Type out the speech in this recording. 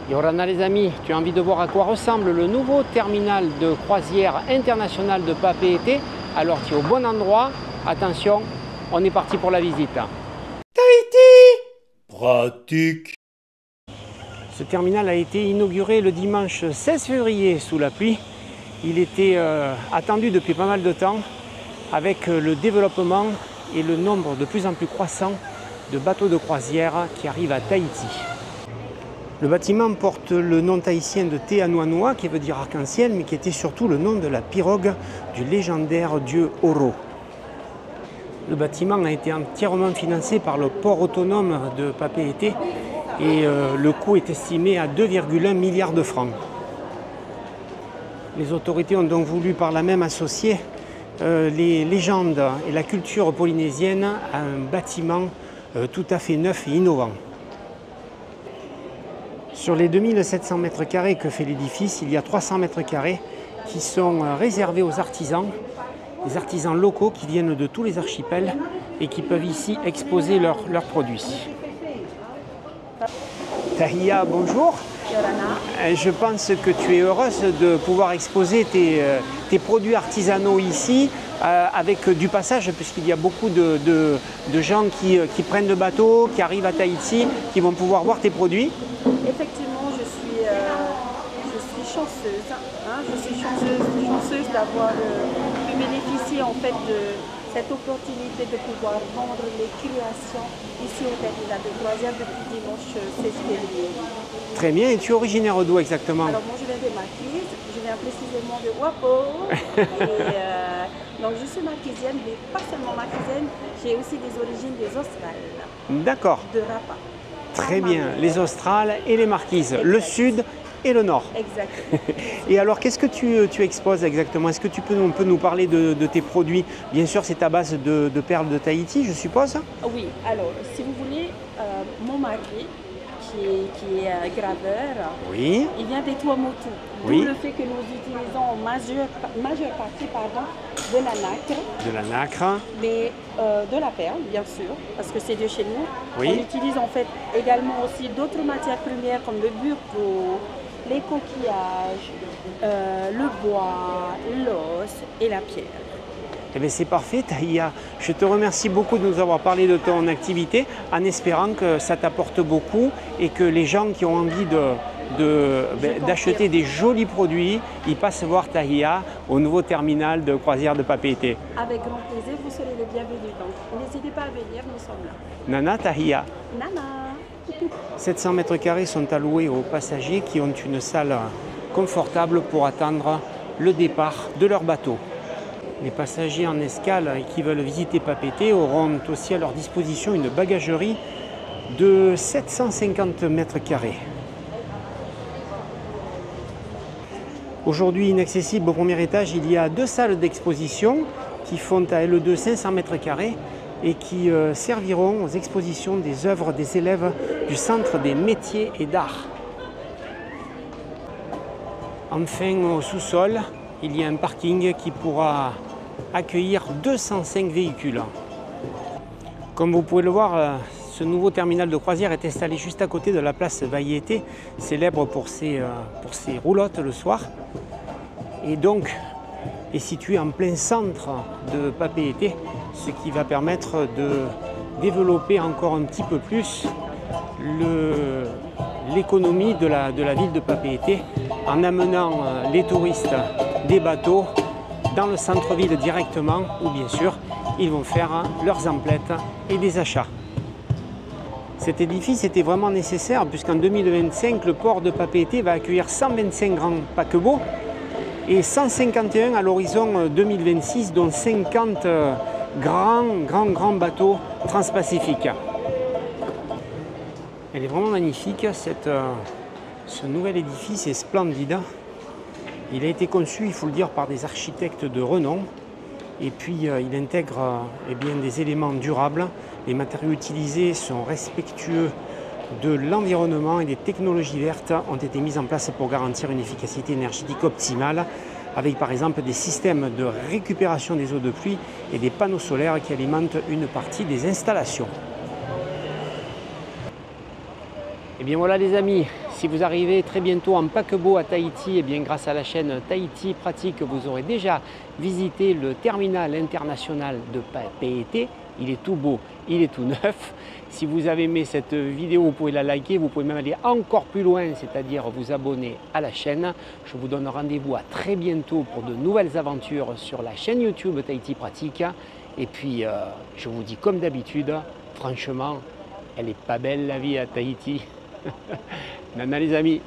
Yorana les amis, tu as envie de voir à quoi ressemble le nouveau terminal de croisière international de Papeete? Alors tu es au bon endroit, attention, on est parti pour la visite. Tahiti! Pratique. Ce terminal a été inauguré le dimanche 16 février sous la pluie. Il était attendu depuis pas mal de temps avec le développement et le nombre de plus en plus croissant de bateaux de croisière qui arrivent à Tahiti. Le bâtiment porte le nom tahitien de Te Anuanua, qui veut dire arc-en-ciel, mais qui était surtout le nom de la pirogue du légendaire dieu Oro. Le bâtiment a été entièrement financé par le port autonome de Papeete et le coût est estimé à 2,1 milliards de francs. Les autorités ont donc voulu par là même associer les légendes et la culture polynésienne à un bâtiment tout à fait neuf et innovant. Sur les 2700 mètres carrés que fait l'édifice, il y a 300 mètres carrés qui sont réservés aux artisans, des artisans locaux qui viennent de tous les archipels et qui peuvent ici exposer leurs produits. Tahia, bonjour. Yorana. Je pense que tu es heureuse de pouvoir exposer tes produits artisanaux ici avec du passage, puisqu'il y a beaucoup de gens qui prennent le bateau, qui arrivent à Tahiti, qui vont pouvoir voir tes produits. Effectivement, je suis chanceuse. Je suis chanceuse d'avoir pu bénéficier en fait de cette opportunité de pouvoir vendre les créations ici au terminal de croisière depuis dimanche 16 février. Très bien, et tu es originaire d'où exactement? Alors moi je viens des Marquises, je viens précisément de Wapo. Donc je suis marquisienne, mais pas seulement marquisienne, j'ai aussi des origines des Australes. D'accord. De Rapa. Très bien, les Australes et les Marquises, exact. Le sud et le nord. Exactement. Et alors, qu'est-ce que tu exposes exactement? Est-ce que on peut nous parler de tes produits? Bien sûr, c'est à base de perles de Tahiti, je suppose? Oui, alors, si vous voulez, mon mari, qui est graveur, oui. Il vient des Tuamotu. Oui. D'où le fait que nous utilisons en majeure partie de la nacre. De la nacre. Mais de la perle, bien sûr, parce que c'est de chez nous. Oui. On utilise en fait également aussi d'autres matières premières comme le burko, les coquillages, le bois, l'os et la pierre. Eh bien, c'est parfait, Tahia. Je te remercie beaucoup de nous avoir parlé de ton activité en espérant que ça t'apporte beaucoup et que les gens qui ont envie d'acheter des jolis produits, ils passent voir Tahia au nouveau terminal de croisière de Papeete. Avec grand plaisir, vous serez les bienvenus. Donc, n'hésitez pas à venir, nous sommes là. Nana, Tahia. Nana. 700 mètres carrés sont alloués aux passagers qui ont une salle confortable pour attendre le départ de leur bateau. Les passagers en escale qui veulent visiter Papeete auront aussi à leur disposition une bagagerie de 750 mètres carrés. Aujourd'hui inaccessible au premier étage, il y a 2 salles d'exposition qui font à elles deux 500 mètres carrés et qui serviront aux expositions des œuvres des élèves du Centre des métiers et d'art. Enfin, au sous-sol, il y a un parking qui pourra accueillir 205 véhicules. Comme vous pouvez le voir, ce nouveau terminal de croisière est installé juste à côté de la place Vaiete, célèbre pour ses roulottes le soir, et donc est situé en plein centre de Papeete, ce qui va permettre de développer encore un petit peu plus l'économie de la ville de Papeete en amenant les touristes des bateaux dans le centre-ville directement, où bien sûr ils vont faire leurs emplettes et des achats. Cet édifice était vraiment nécessaire puisqu'en 2025 le port de Papeete va accueillir 125 grands paquebots et 151 à l'horizon 2026, dont 50 grands bateaux transpacifiques. Elle est vraiment magnifique, ce nouvel édifice est splendide. Il a été conçu, il faut le dire, par des architectes de renom. Et puis il intègre des éléments durables. Les matériaux utilisés sont respectueux de l'environnement et les technologies vertes ont été mises en place pour garantir une efficacité énergétique optimale, avec par exemple des systèmes de récupération des eaux de pluie et des panneaux solaires qui alimentent une partie des installations. Et bien voilà les amis, Si vous arrivez très bientôt en paquebot à Tahiti, eh bien, grâce à la chaîne Tahiti Pratique, vous aurez déjà visité le terminal international de Papeete. Il est tout beau, il est tout neuf. Si vous avez aimé cette vidéo, vous pouvez la liker, vous pouvez même aller encore plus loin, c'est-à-dire vous abonner à la chaîne. Je vous donne rendez-vous à très bientôt pour de nouvelles aventures sur la chaîne YouTube Tahiti Pratique. Et puis, je vous dis comme d'habitude, franchement, elle est pas belle la vie à Tahiti. Nana les amis.